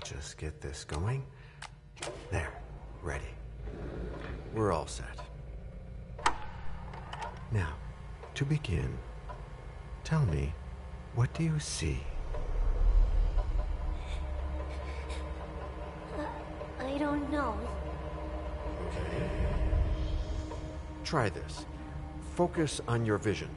just get this going. There, ready. We're all set. Now, to begin, tell me, what do you see? I don't know. Okay. Try this. Focus on your vision.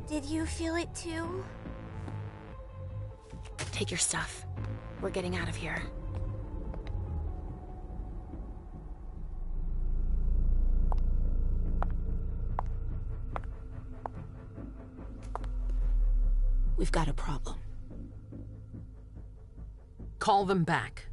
Did you feel it too? Take your stuff. We're getting out of here. We've got a problem. Call them back.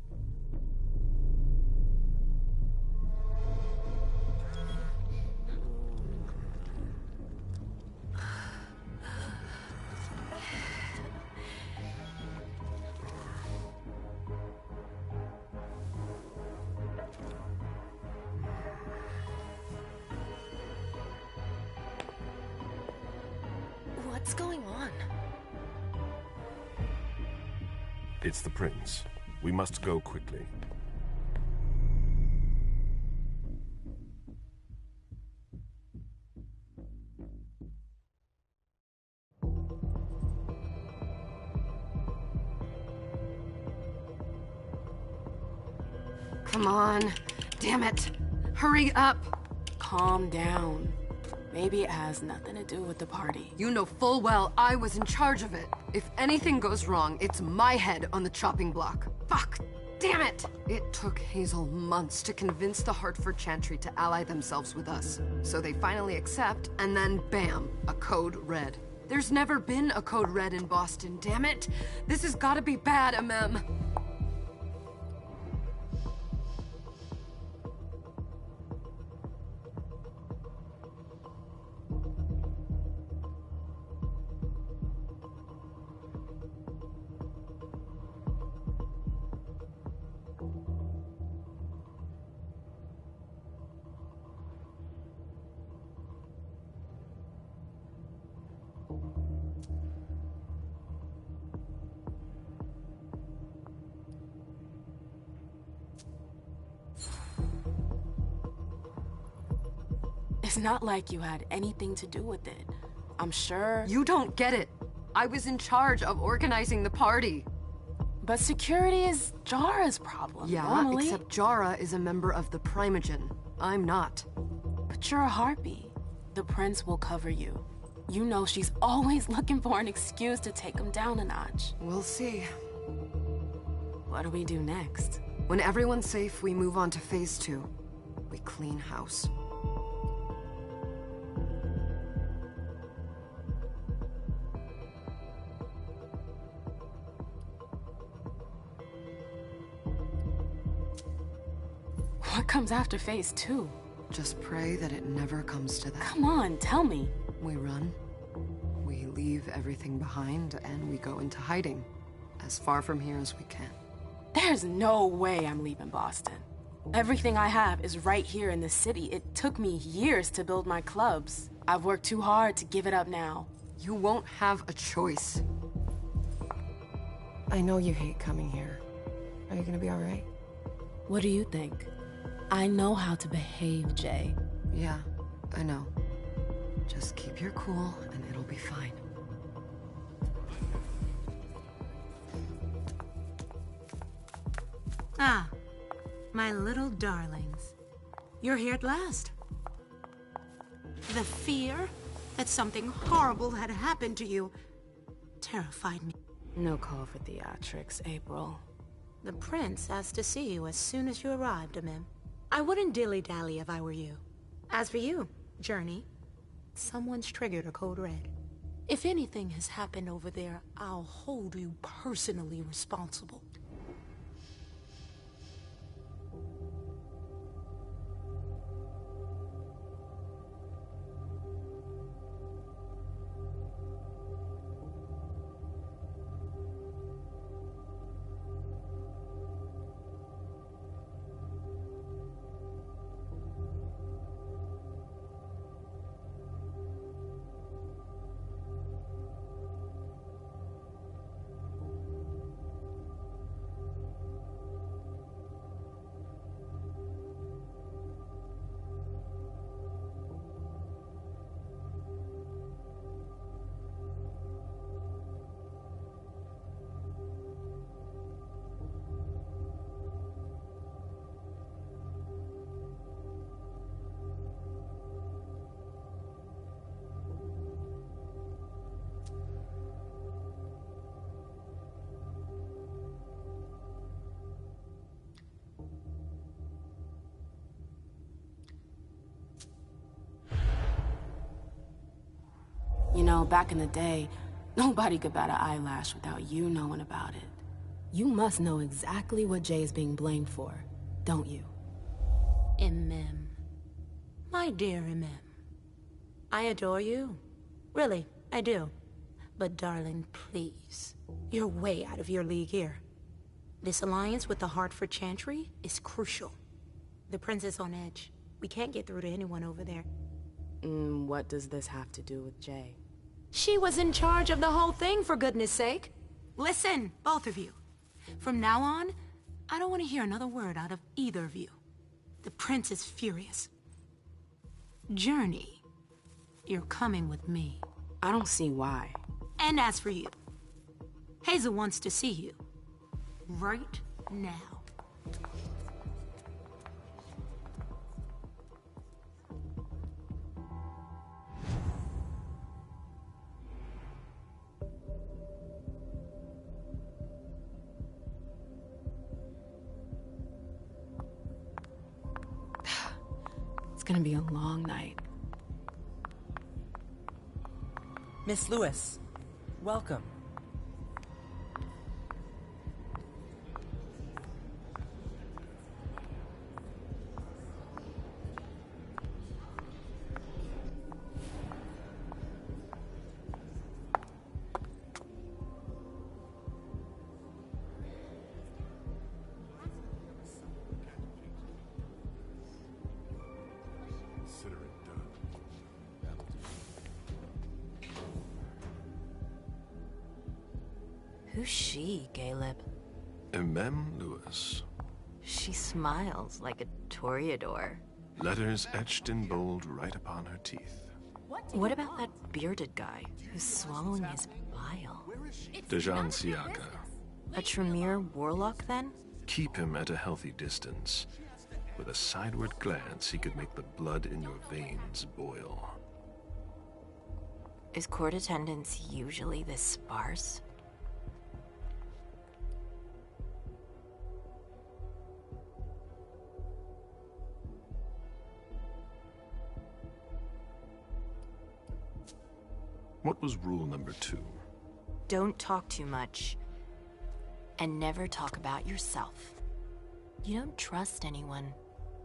What's going on? It's the prince. We must go quickly. Come on. Damn it. Hurry up. Calm down. Maybe it has nothing to do with the party. You know full well I was in charge of it. If anything goes wrong, it's my head on the chopping block. Fuck! Damn it! It took Hazel months to convince the Hartford Chantry to ally themselves with us. So they finally accept, and then bam, a code red. There's never been a code red in Boston, damn it! This has gotta be bad, Amem. It's not like you had anything to do with it. I'm sure... You don't get it. I was in charge of organizing the party. But security is Jara's problem, Yeah, normally. except Jara is a member of the Primogen. I'm not. But you're a harpy. The prince will cover you. You know she's always looking for an excuse to take him down a notch. We'll see. What do we do next? When everyone's safe, we move on to phase 2. We clean house. What comes after phase 2? Just pray that it never comes to that. Come on, tell me. We run. We leave everything behind, and we go into hiding. As far from here as we can. There's no way I'm leaving Boston. Everything I have is right here in the city. It took me years to build my clubs. I've worked too hard to give it up now. You won't have a choice. I know you hate coming here. Are you gonna be alright? What do you think? I know how to behave, Jay. Yeah, I know. Just keep your cool and it'll be fine. Ah, my little darlings. You're here at last. The fear that something horrible had happened to you terrified me. No call for theatrics, April. The prince asked to see you as soon as you arrived, Amim. I wouldn't dilly-dally if I were you. As for you, Journey, someone's triggered a code red. If anything has happened over there, I'll hold you personally responsible. You know, back in the day, nobody could bat an eyelash without you knowing about it. You must know exactly what Jay is being blamed for, don't you? Imem. My dear Imem. I adore you. Really, I do. But darling, please. You're way out of your league here. This alliance with the Hartford Chantry is crucial. The prince is on edge. We can't get through to anyone over there. What does this have to do with Jay? She was in charge of the whole thing, for goodness sake. Listen, both of you. From now on, I don't want to hear another word out of either of you. The prince is furious. Journey, you're coming with me. I don't see why. And as for you, Hazel wants to see you. Right now. It's gonna be a long night. Miss Lewis, welcome. Who's she, Caleb? Mem Lewis. She smiles like a toreador. Letters etched in bold right upon her teeth. What about that bearded guy who's swallowing his bile? Dejan Siaka. A Tremere warlock, then? Keep him at a healthy distance. With a sideward glance, he could make the blood in your veins boil. Is court attendance usually this sparse? What was rule number 2? Don't talk too much. And never talk about yourself. You don't trust anyone,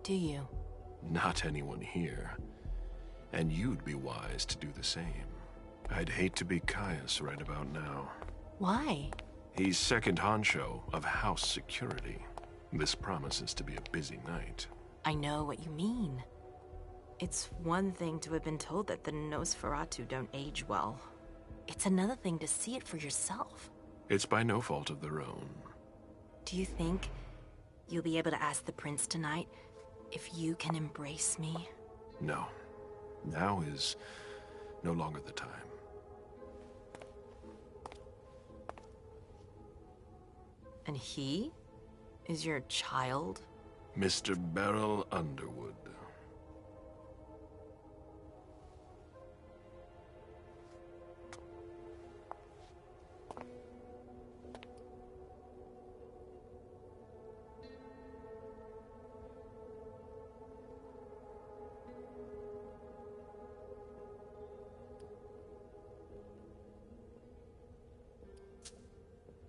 do you? Not anyone here. And you'd be wise to do the same. I'd hate to be Caius right about now. Why? He's second honcho of house security. This promises to be a busy night. I know what you mean. It's one thing to have been told that the Nosferatu don't age well. It's another thing to see it for yourself. It's by no fault of their own. Do you think you'll be able to ask the prince tonight if you can embrace me? No. Now is no longer the time. And he is your child? Mr. Beryl Underwood.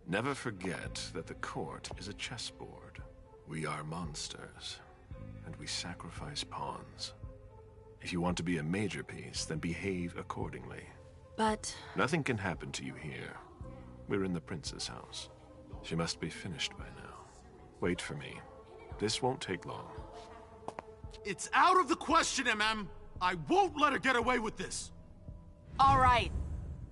Never forget that the court is a chessboard. We are monsters, and we sacrifice pawns. If you want to be a major piece, then behave accordingly. But... Nothing can happen to you here. We're in the prince's house. She must be finished by now. Wait for me. This won't take long. It's out of the question, MM! I won't let her get away with this! All right.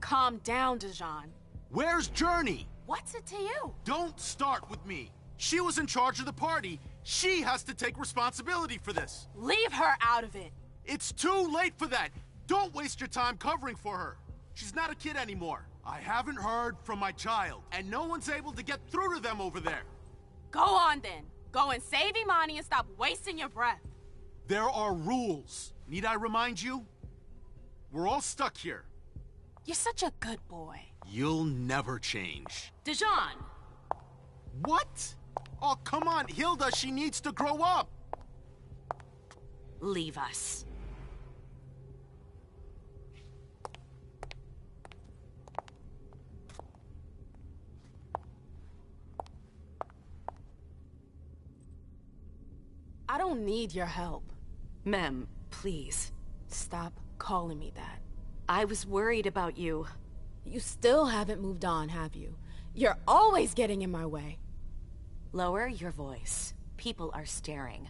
Calm down, Dijon. Where's Journey? What's it to you? Don't start with me. She was in charge of the party. She has to take responsibility for this. Leave her out of it. It's too late for that. Don't waste your time covering for her. She's not a kid anymore. I haven't heard from my child, and no one's able to get through to them over there. Go on then. Go and save Imani and stop wasting your breath. There are rules. Need I remind you? We're all stuck here. You're such a good boy. You'll never change. Dijon! What? Oh, come on, Hilda, she needs to grow up. Leave us. I don't need your help. Mem, please. Stop calling me that. I was worried about you. You still haven't moved on, have you? You're always getting in my way. Lower your voice. People are staring.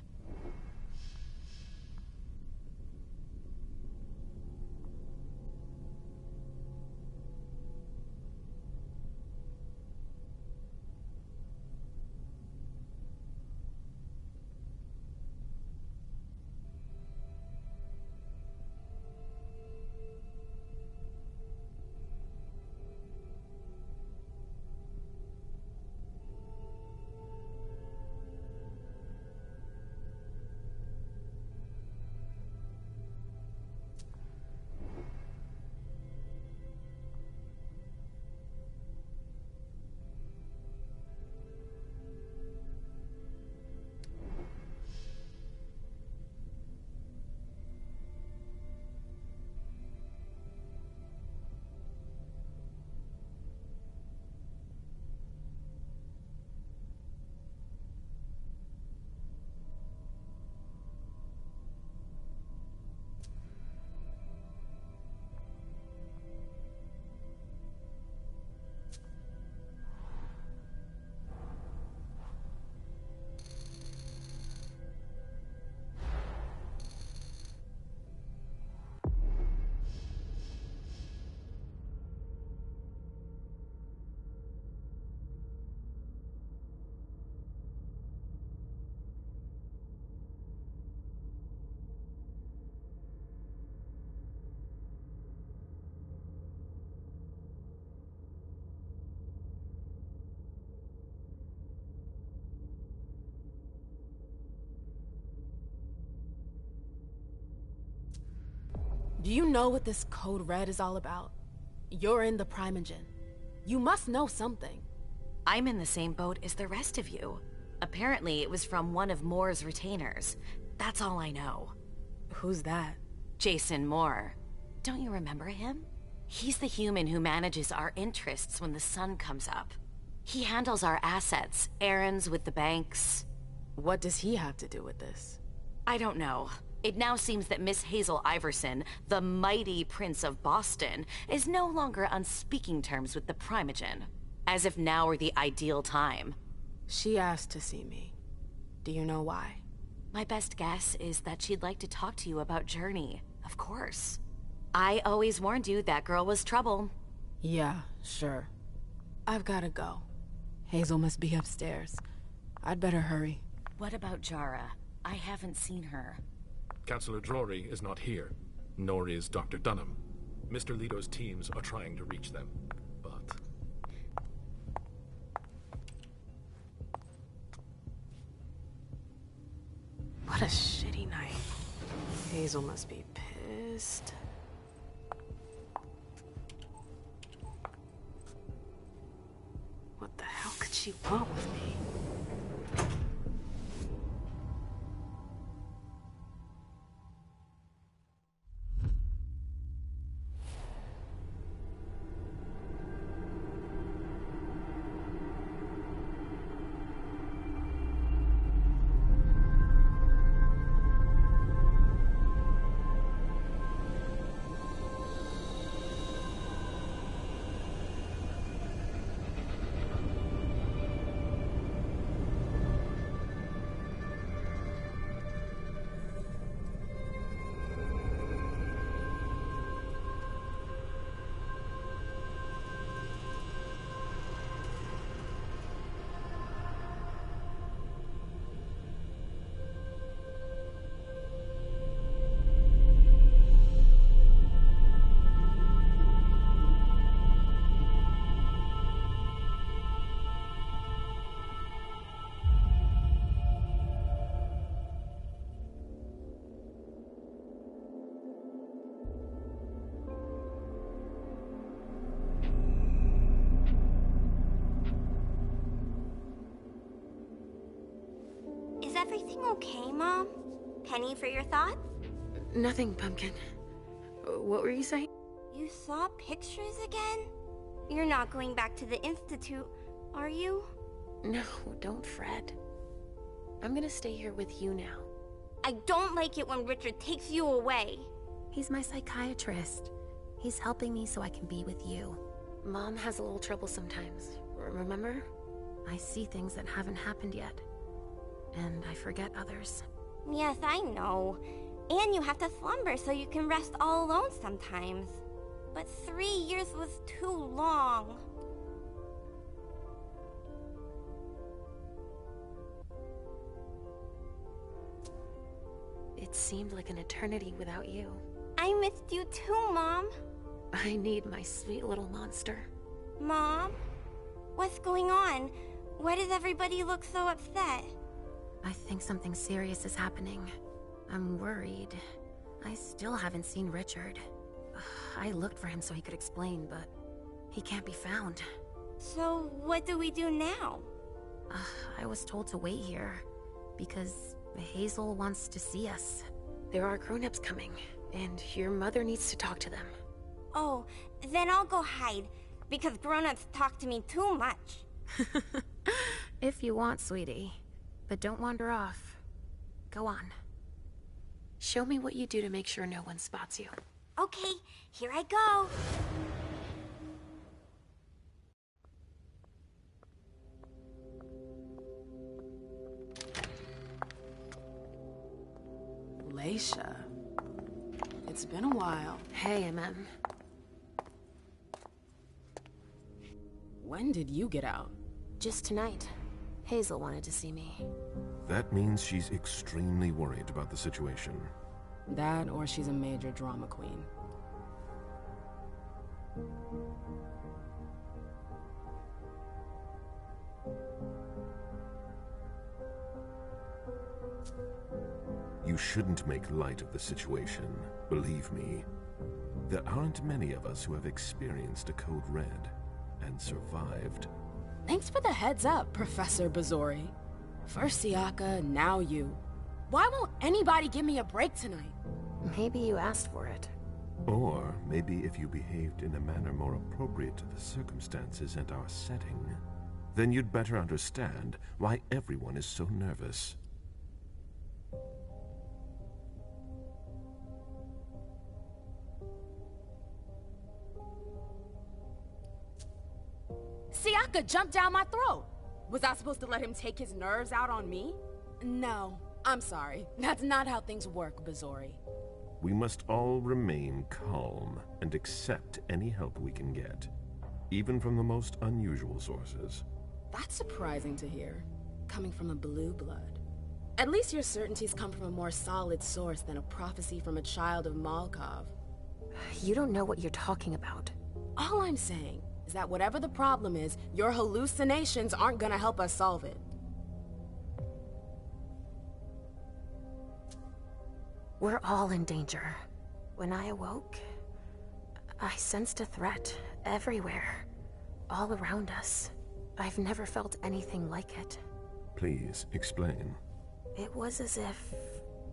Do you know what this Code Red is all about? You're in the Primogen. You must know something. I'm in the same boat as the rest of you. Apparently, it was from one of Moore's retainers. That's all I know. Who's that? Jason Moore. Don't you remember him? He's the human who manages our interests when the sun comes up. He handles our assets, errands with the banks. What does he have to do with this? I don't know. It now seems that Miss Hazel Iverson, the mighty Prince of Boston, is no longer on speaking terms with the Primogen. As if now were the ideal time. She asked to see me. Do you know why? My best guess is that she'd like to talk to you about Journey, of course. I always warned you that girl was trouble. Yeah, sure. I've gotta go. Hazel must be upstairs. I'd better hurry. What about Jara? I haven't seen her. Councillor Drury is not here, nor is Dr. Dunham. Mr. Leto's teams are trying to reach them, but... What a shitty night. Hazel must be pissed. What the hell could she want with me? Is everything okay, Mom? Penny, for your thoughts? Nothing, Pumpkin. What were you saying? You saw pictures again? You're not going back to the Institute, are you? No, don't fret. I'm gonna stay here with you now. I don't like it when Richard takes you away. He's my psychiatrist. He's helping me so I can be with you. Mom has a little trouble sometimes, remember? I see things that haven't happened yet. And I forget others. Yes, I know. And you have to slumber so you can rest all alone sometimes. But 3 years was too long. It seemed like an eternity without you. I missed you too, Mom. I need my sweet little monster. Mom? What's going on? Why does everybody look so upset? I think something serious is happening. I'm worried. I still haven't seen Richard. I looked for him so he could explain, but he can't be found. So what do we do now? I was told to wait here because Hazel wants to see us. There are grown-ups coming, and your mother needs to talk to them. Oh, then I'll go hide, because grown-ups talk to me too much. If you want, sweetie. But don't wander off. Go on. Show me what you do to make sure no one spots you. Okay, here I go. Leisha. It's been a while. Hey, MM. When did you get out? Just tonight. Hazel wanted to see me. That means she's extremely worried about the situation. That, or she's a major drama queen. You shouldn't make light of the situation, believe me. There aren't many of us who have experienced a Code Red and survived. Thanks for the heads up, Professor Bazori. First Siaka, now you. Why won't anybody give me a break tonight? Maybe you asked for it. Or maybe if you behaved in a manner more appropriate to the circumstances and our setting, then you'd better understand why everyone is so nervous. Siaka jumped down my throat. Was I supposed to let him take his nerves out on me? No, I'm sorry. That's not how things work, Bazori. We must all remain calm and accept any help we can get, even from the most unusual sources. That's surprising to hear, coming from a blue blood. At least your certainties come from a more solid source than a prophecy from a child of Malkov. You don't know what you're talking about. All I'm saying is that whatever the problem is, your hallucinations aren't gonna help us solve it. We're all in danger. When I awoke, I sensed a threat everywhere, all around us. I've never felt anything like it. Please, explain. It was as if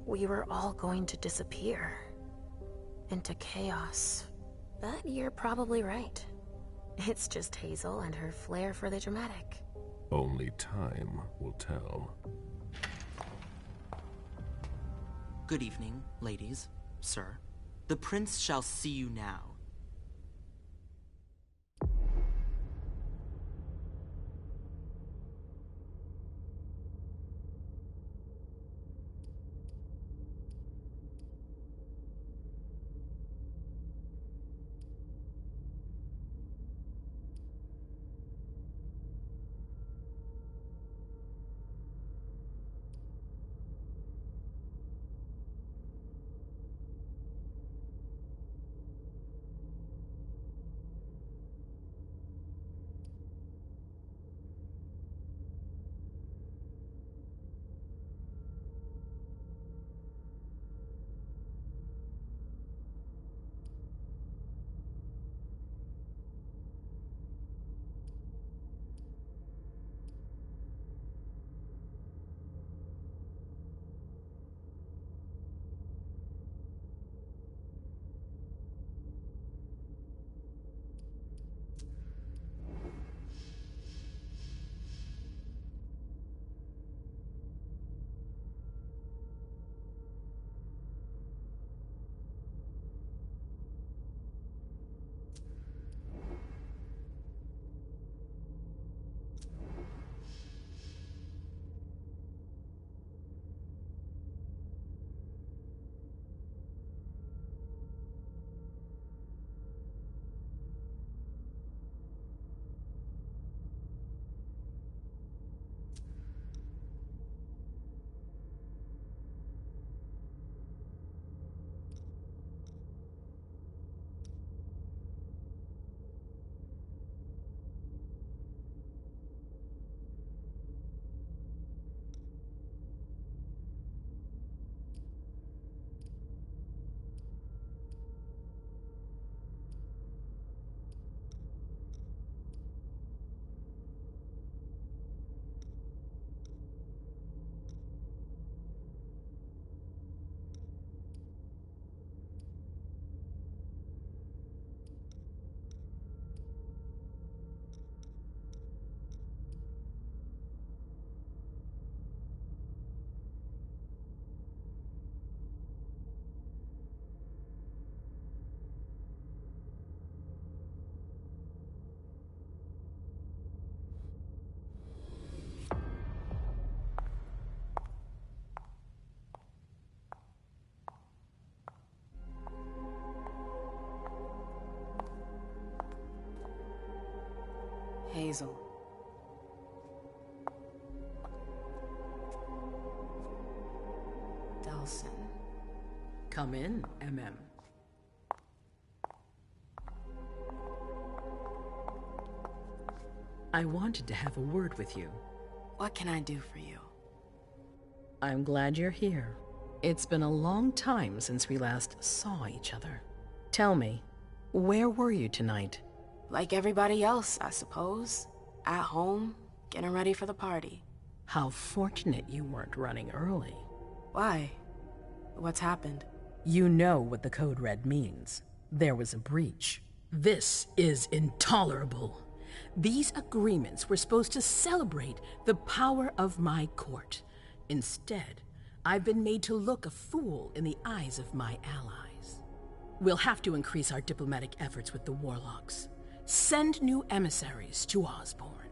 we were all going to disappear into chaos. But you're probably right. It's just Hazel and her flair for the dramatic. Only time will tell. Good evening, ladies, sir. The prince shall see you now. Hazel. Delsin. Come in, MM. I wanted to have a word with you. What can I do for you? I'm glad you're here. It's been a long time since we last saw each other. Tell me, where were you tonight? Like everybody else, I suppose. At home, getting ready for the party. How fortunate you weren't running early. Why? What's happened? You know what the Code Red means. There was a breach. This is intolerable. These agreements were supposed to celebrate the power of my court. Instead, I've been made to look a fool in the eyes of my allies. We'll have to increase our diplomatic efforts with the Warlocks. Send new emissaries to Osborn.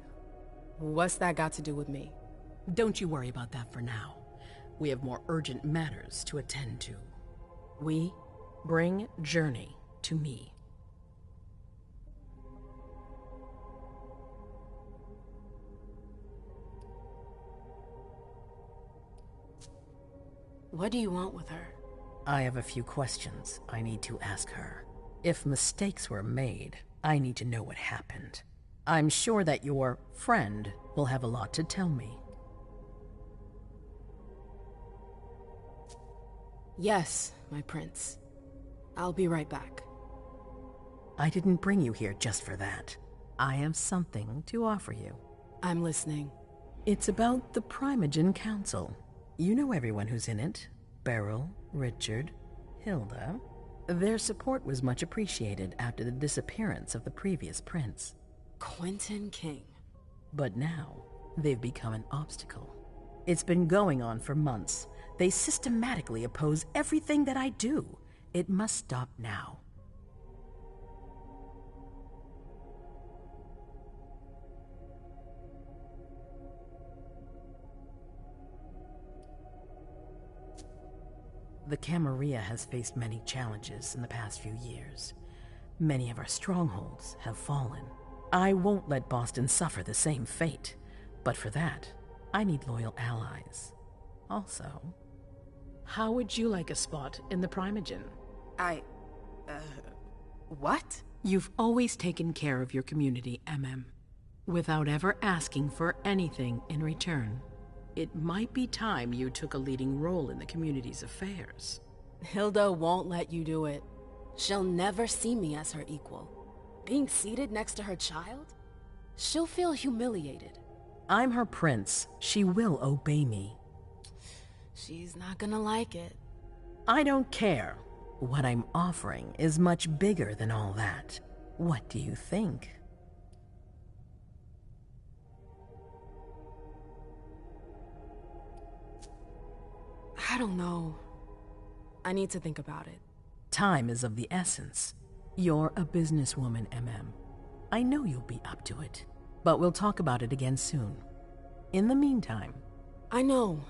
What's that got to do with me? Don't you worry about that for now. We have more urgent matters to attend to. We bring Journey to me. What do you want with her? I have a few questions I need to ask her. If mistakes were made, I need to know what happened. I'm sure that your friend will have a lot to tell me. Yes, my prince. I'll be right back. I didn't bring you here just for that. I have something to offer you. I'm listening. It's about the Primogen Council. You know everyone who's in it. Beryl, Richard, Hilda. Their support was much appreciated after the disappearance of the previous prince. Quentin King. But now, they've become an obstacle. It's been going on for months. They systematically oppose everything that I do. It must stop now. The Camarilla has faced many challenges in the past few years. Many of our strongholds have fallen. I won't let Boston suffer the same fate, but for that, I need loyal allies. Also, how would you like a spot in the Primogen? What? You've always taken care of your community, without ever asking for anything in return. It might be time you took a leading role in the community's affairs. Hilda won't let you do it. She'll never see me as her equal. Being seated next to her child? She'll feel humiliated. I'm her prince. She will obey me. She's not gonna like it. I don't care. What I'm offering is much bigger than all that. What do you think? I don't know. I need to think about it. Time is of the essence. You're a businesswoman, I know you'll be up to it. But we'll talk about it again soon. In the meantime... I know.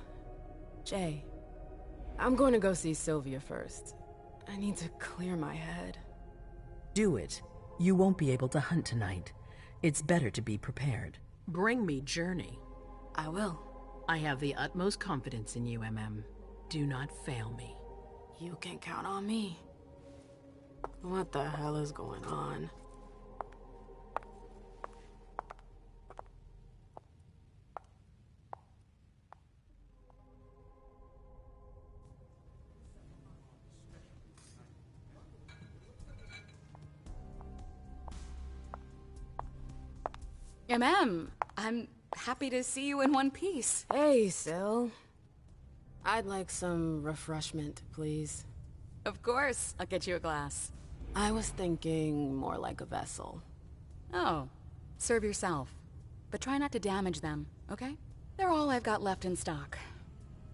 Jay, I'm going to go see Sylvia first. I need to clear my head. Do it. You won't be able to hunt tonight. It's better to be prepared. Bring me Journey. I will. I have the utmost confidence in you, Do not fail me. You can count on me. What the hell is going on? I'm happy to see you in one piece. Hey, Syl. I'd like some refreshment, please. Of course. I'll get you a glass. I was thinking more like a vessel. Oh, serve yourself. But try not to damage them, okay? They're all I've got left in stock.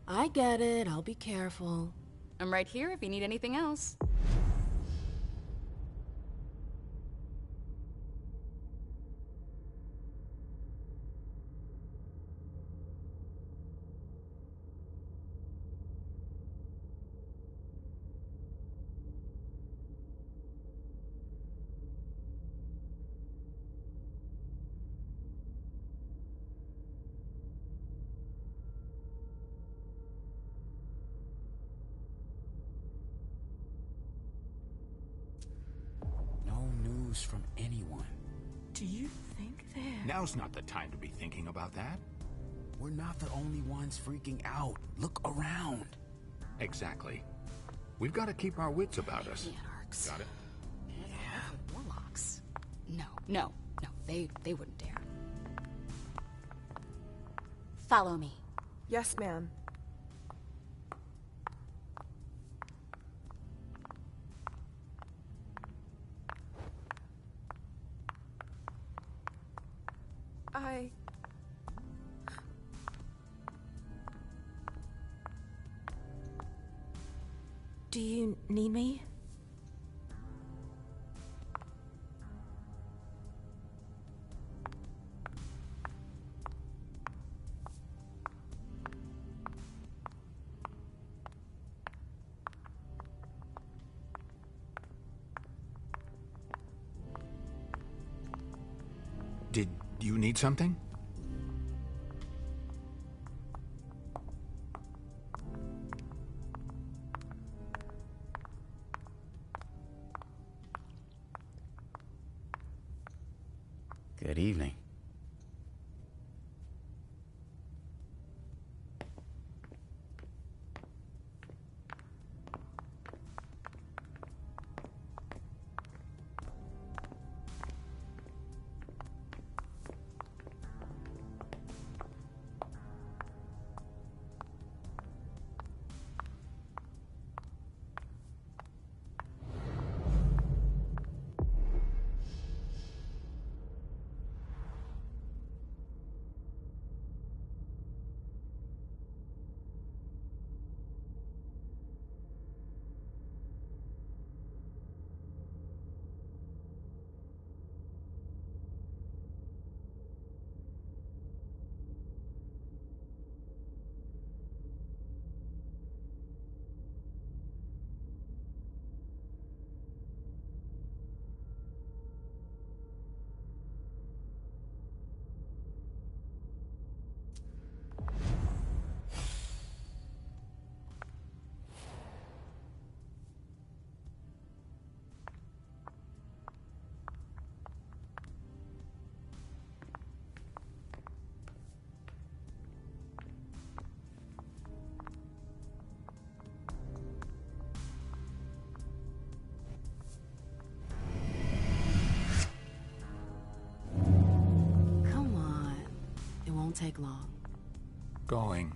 I get it. I'll be careful. I'm right here if you need anything else. From anyone. Do you think they're... Now's not the time to be thinking about that. We're not the only ones freaking out. Look around. Exactly. We've got to keep our wits about us. Anarchs. Got it? Yeah. Warlocks. No. They wouldn't dare. Follow me. Yes, ma'am. Do you need me? Did you need something? Good evening. Come on. It won't take long. Going.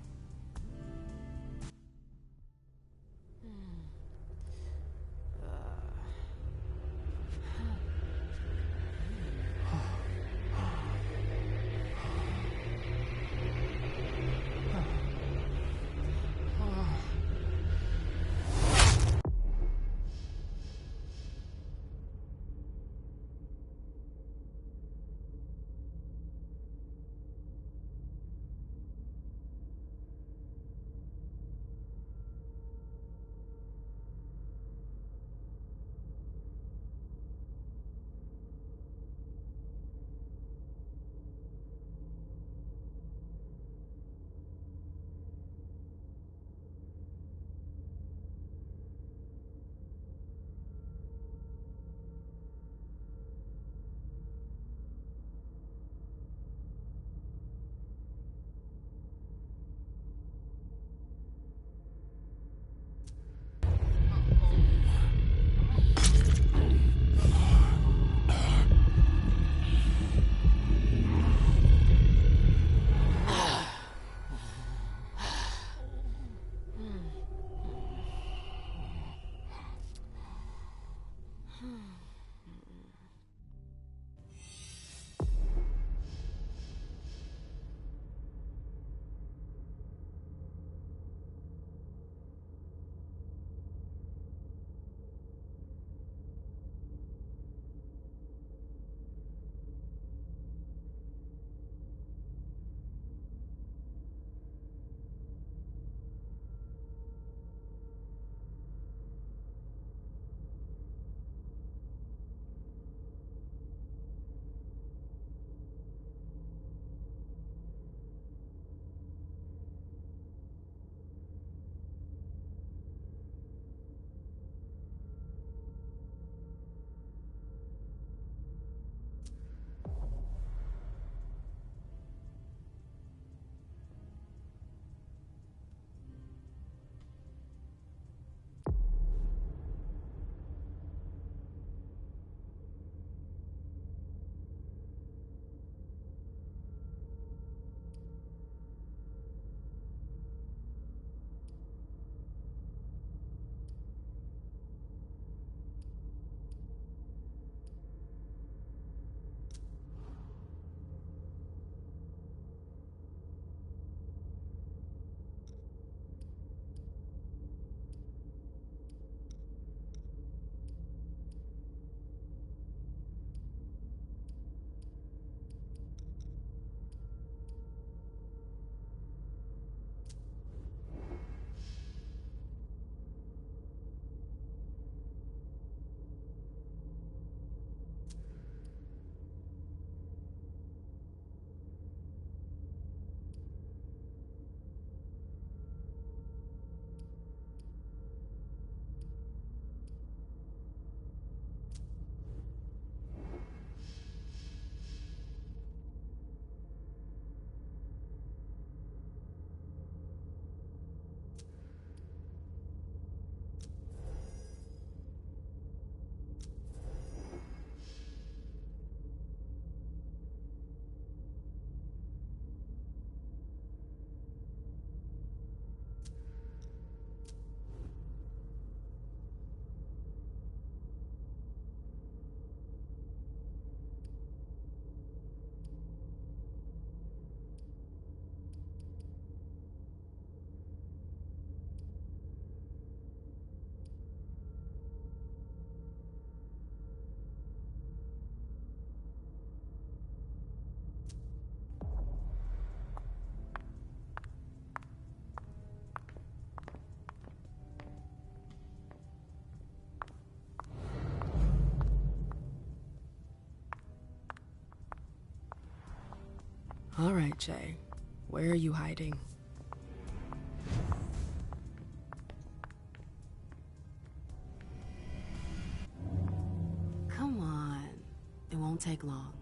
All right, Jay. Where are you hiding? Come on. It won't take long.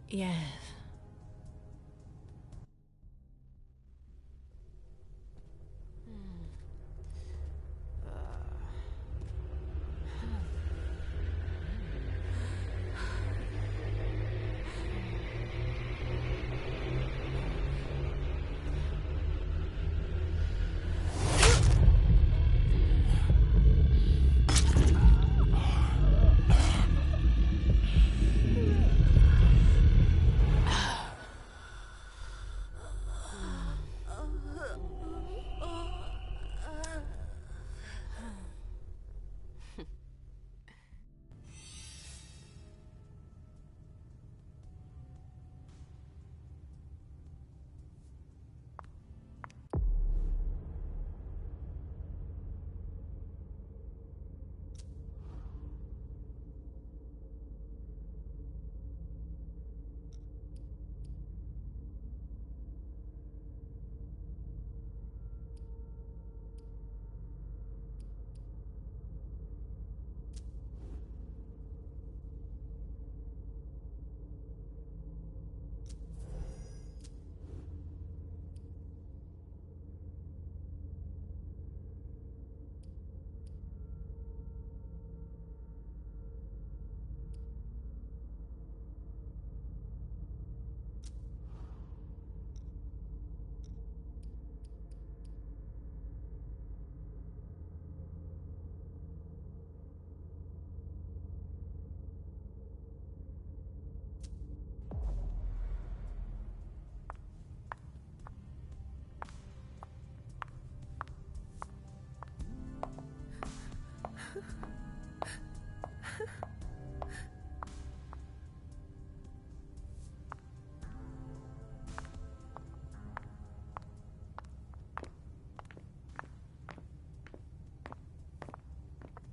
Yes.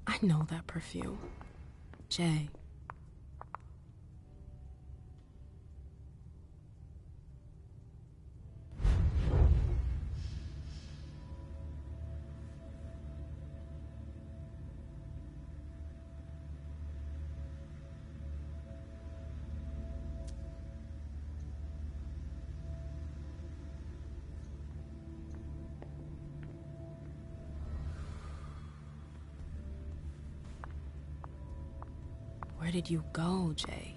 I know that perfume. Jay. Where did you go, Jay?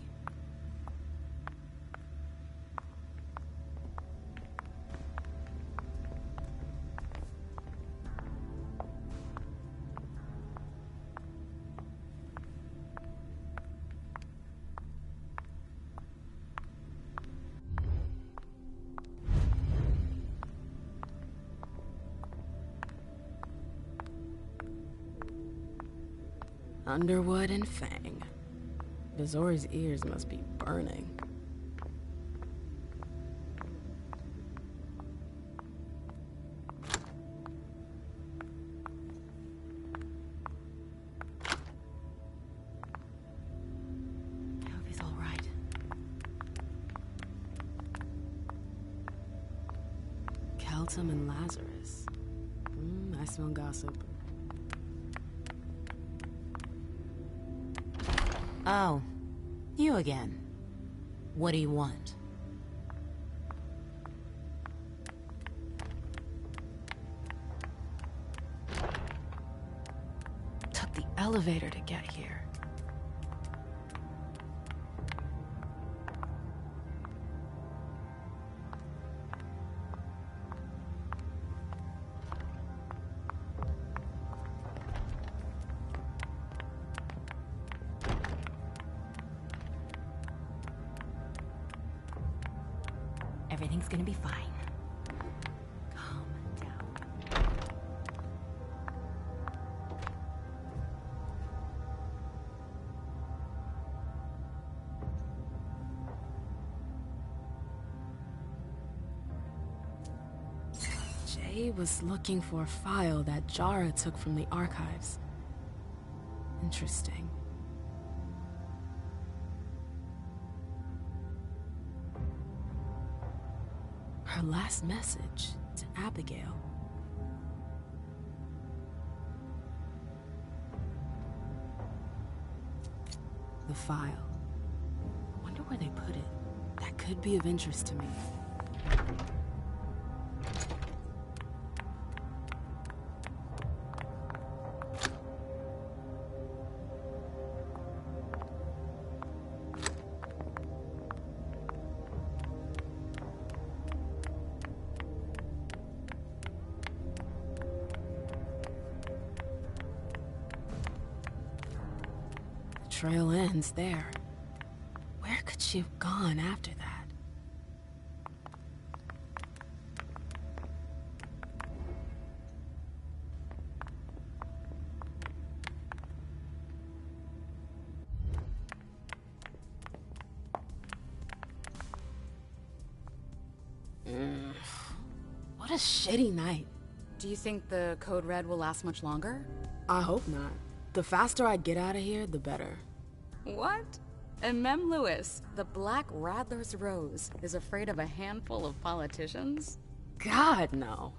Underwood and Fang. Bizori's ears must be burning. I hope he's all right. Keltum and Lazarus. I smell gossip. Oh, you again. What do you want? Took the elevator to get here. Everything's gonna be fine. Calm down. Jay was looking for a file that Jara took from the archives. Interesting. Her last message to Abigail. The file. Wonder where they put it. That could be of interest to me. Trail ends there. Where could she have gone after that? What a shitty night. Do you think the Code Red will last much longer? I hope not. The faster I get out of here, the better. What? And Mem Lewis, the Black Rattler's Rose, is afraid of a handful of politicians? God, no.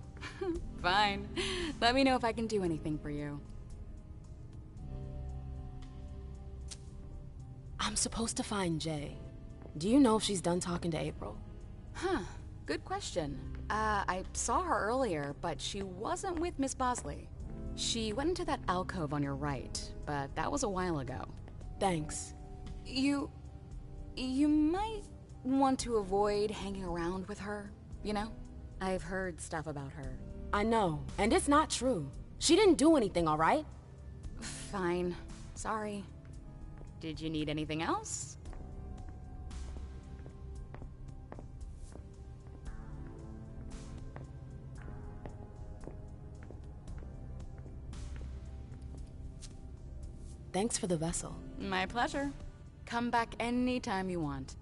Fine. Let me know if I can do anything for you. I'm supposed to find Jay. Do you know if she's done talking to April? Huh. Good question. I saw her earlier, but she wasn't with Miss Bosley. She went into that alcove on your right, but that was a while ago. Thanks. You might want to avoid hanging around with her, you know? I've heard stuff about her. I know, and it's not true. She didn't do anything, all right? Fine. Sorry. Did you need anything else? Thanks for the vessel. My pleasure. Come back anytime you want.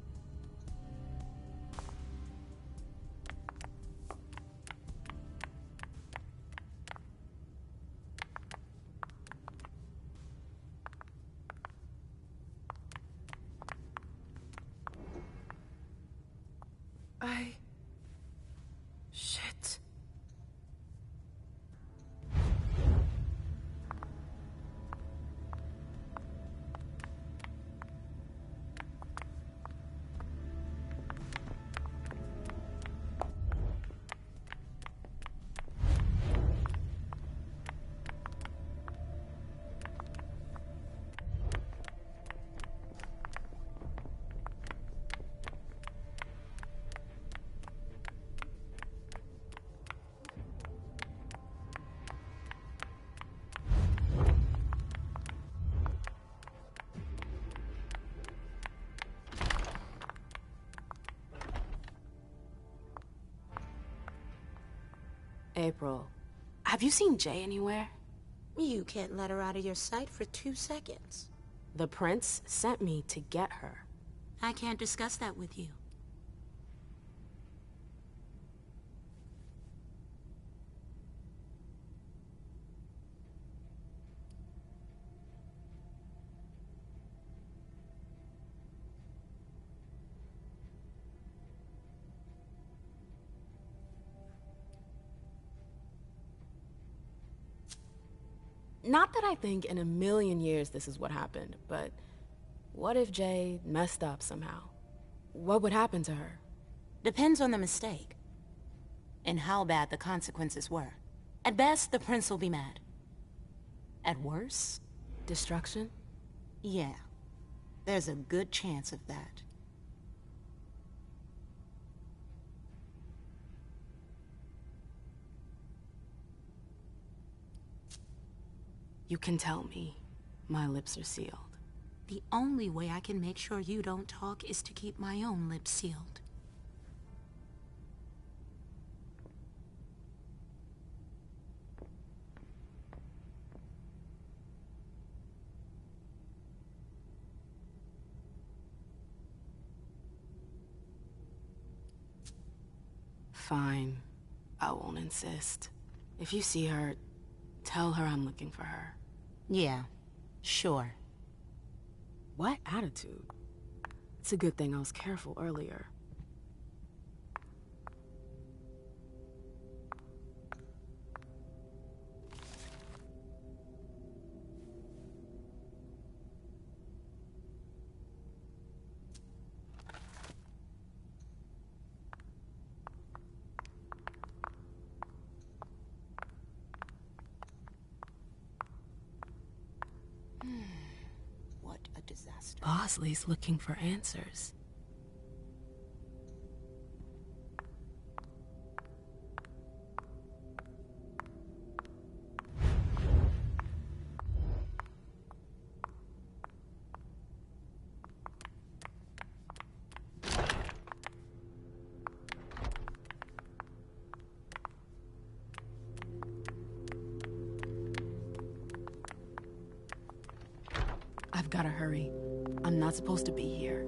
Shit. April, have you seen Jay anywhere? You can't let her out of your sight for 2 seconds. The prince sent me to get her. I can't discuss that with you. Not that I think in a million years this is what happened, but what if Jay messed up somehow? What would happen to her? Depends on the mistake. And how bad the consequences were. At best, the prince will be mad. At worst... Destruction? Yeah. There's a good chance of that. You can tell me. My lips are sealed. The only way I can make sure you don't talk is to keep my own lips sealed. Fine. I won't insist. If you see her, tell her I'm looking for her. Yeah, sure. What attitude? It's a good thing I was careful earlier. disaster. Bosley's looking for answers. I've gotta hurry. I'm not supposed to be here.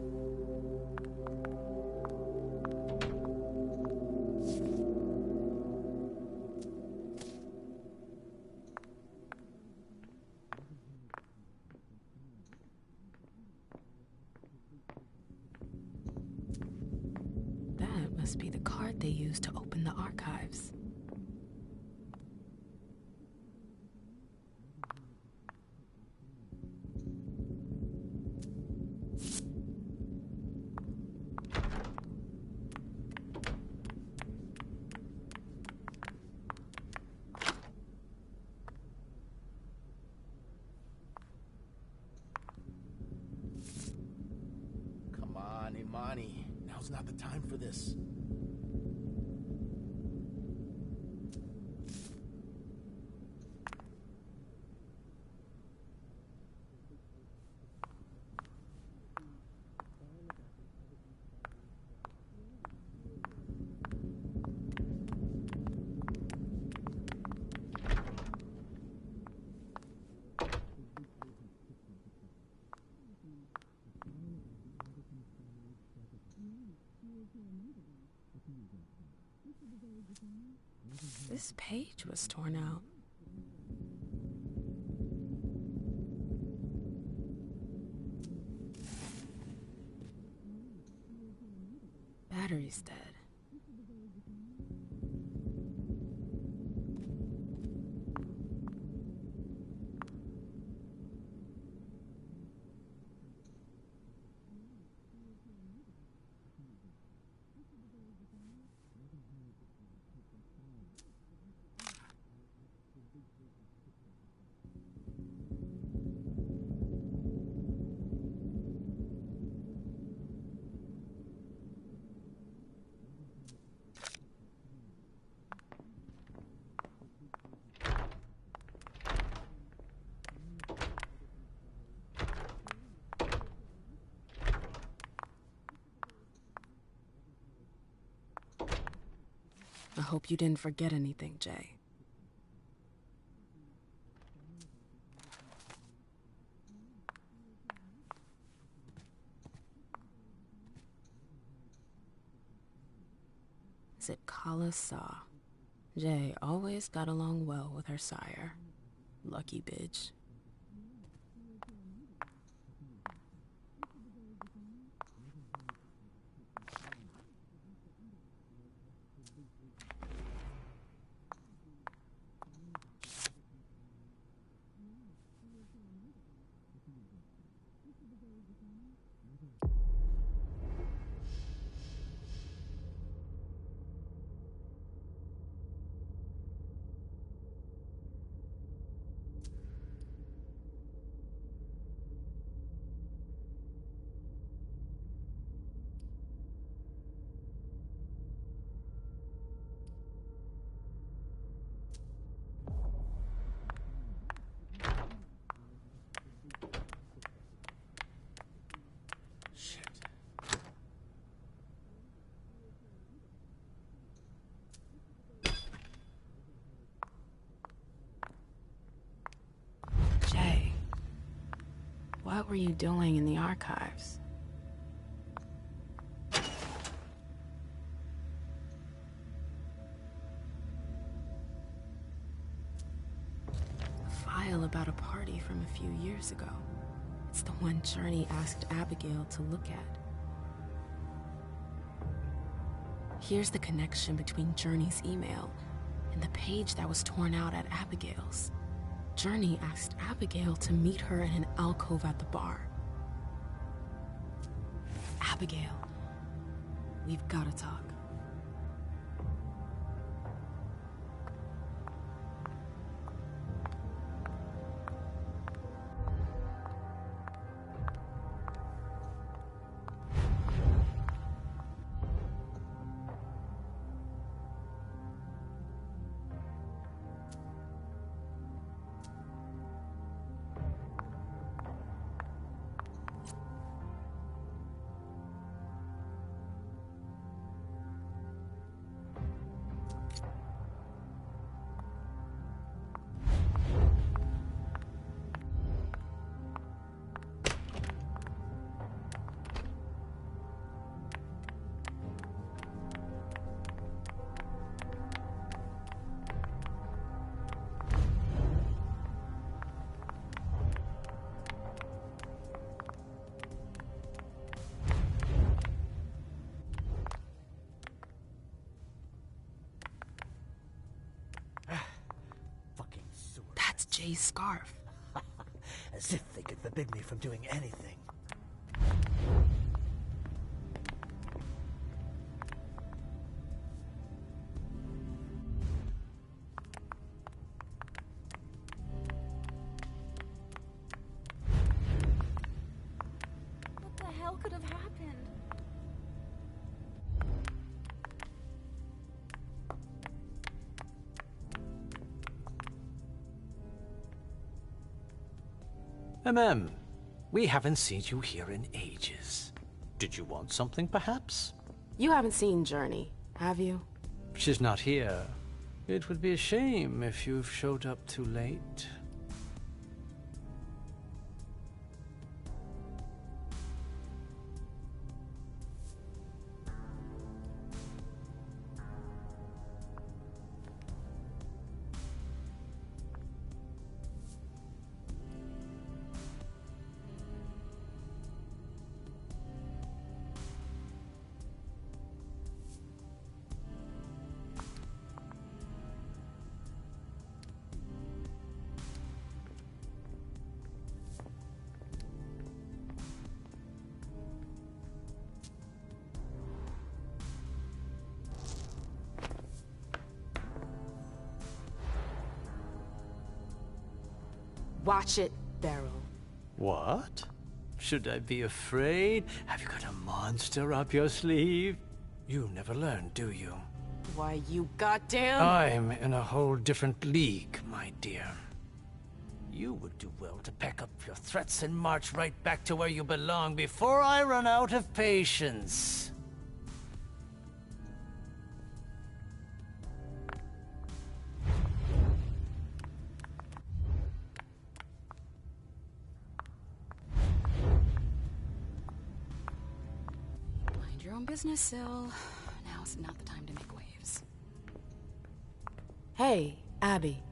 That must be the card they used to open the archives. Come on, Imani. Now's not the time for this. This page was torn out. Battery's dead. I hope you didn't forget anything, Jay. Is it Kala Saw? Jay always got along well with her sire. Lucky bitch. Jay, what were you doing in the archives? A file about a party from a few years ago. It's the one Journey asked Abigail to look at. Here's the connection between Journey's email and the page that was torn out at Abigail's. Journey asked Abigail to meet her in an alcove at the bar. Abigail, we've got to talk. Jay's scarf. As if they could forbid me from doing anything. What the hell could have happened? We haven't seen you here in ages. Did you want something, perhaps? You haven't seen Journey, have you? She's not here. It would be a shame if you've showed up too late. Watch it, Beryl. What? Should I be afraid? Have you got a monster up your sleeve? You never learn, do you? Why, you goddamn... I'm in a whole different league, my dear. You would do well to pack up your threats and march right back to where you belong before I run out of patience. Mind your own business, Syl. Now's not the time to make waves. Hey, Abby.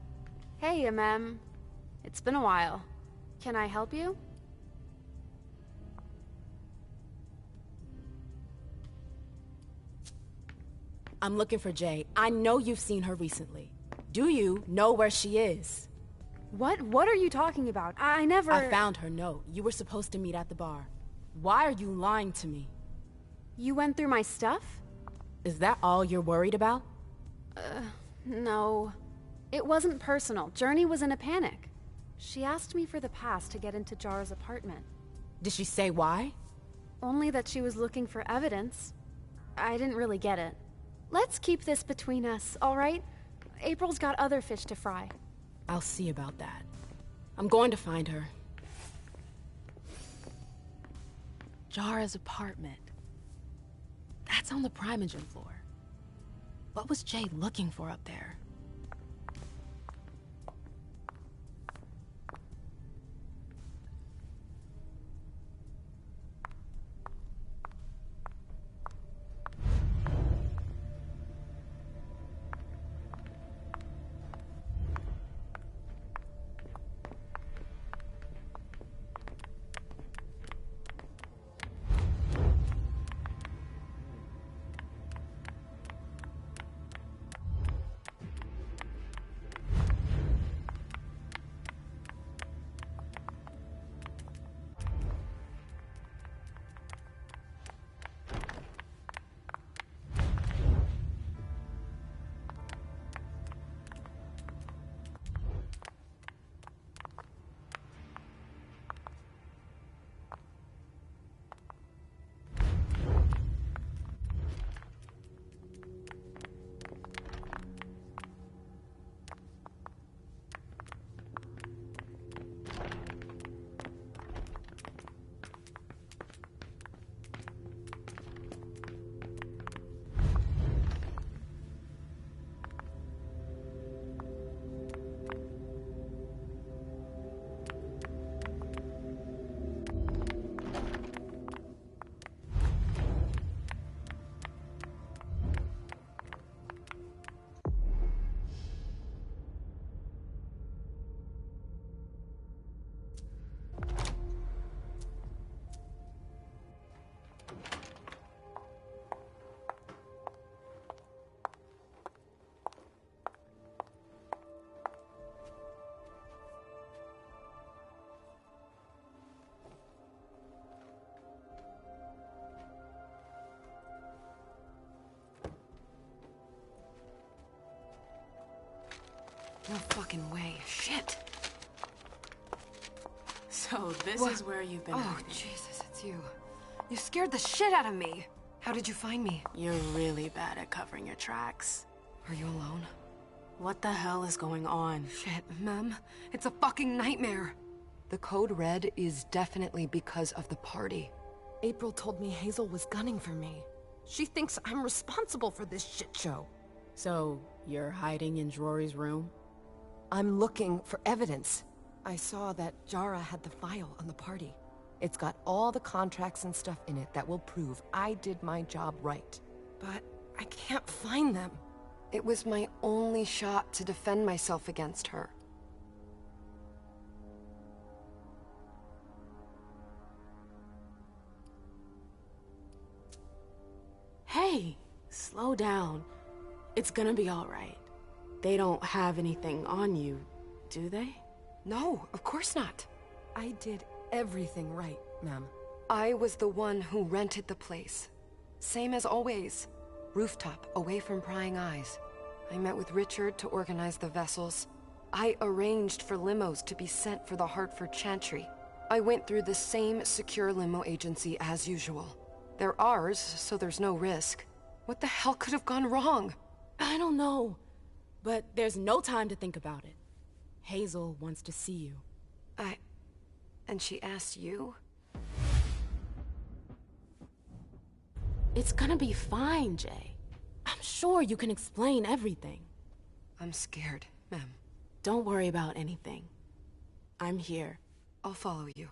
Hey, Mem. It's been a while. Can I help you? I'm looking for Jay. I know you've seen her recently. Do you know where she is? What are you talking about? I never... I found her note. You were supposed to meet at the bar. Why are you lying to me? You went through my stuff? Is that all you're worried about? No. It wasn't personal. Journey was in a panic. She asked me for the pass to get into Jara's apartment. Did she say why? Only that she was looking for evidence. I didn't really get it. Let's keep this between us, all right? April's got other fish to fry. I'll see about that. I'm going to find her. Jara's apartment. That's on the Primogen floor. What was Jay looking for up there? No fucking way. Shit. So this is where you've been. Oh, Jesus, it's you. You scared the shit out of me. How did you find me? You're really bad at covering your tracks. Are you alone? What the hell is going on? Shit, Mem. It's a fucking nightmare. The code red is definitely because of the party. April told me Hazel was gunning for me. She thinks I'm responsible for this shit show. So, you're hiding in Rory's room? I'm looking for evidence. I saw that Jara had the file on the party. It's got all the contracts and stuff in it that will prove I did my job right. But I can't find them. It was my only shot to defend myself against her. Hey, slow down. It's gonna be all right. They don't have anything on you, do they? No, of course not. I did everything right, ma'am. I was the one who rented the place. Same as always. Rooftop, away from prying eyes. I met with Richard to organize the vessels. I arranged for limos to be sent for the Hartford Chantry. I went through the same secure limo agency as usual. They're ours, so there's no risk. What the hell could have gone wrong? I don't know. But there's no time to think about it. Hazel wants to see you. And she asked you? It's gonna be fine, Jay. I'm sure you can explain everything. I'm scared, ma'am. Don't worry about anything. I'm here. I'll follow you.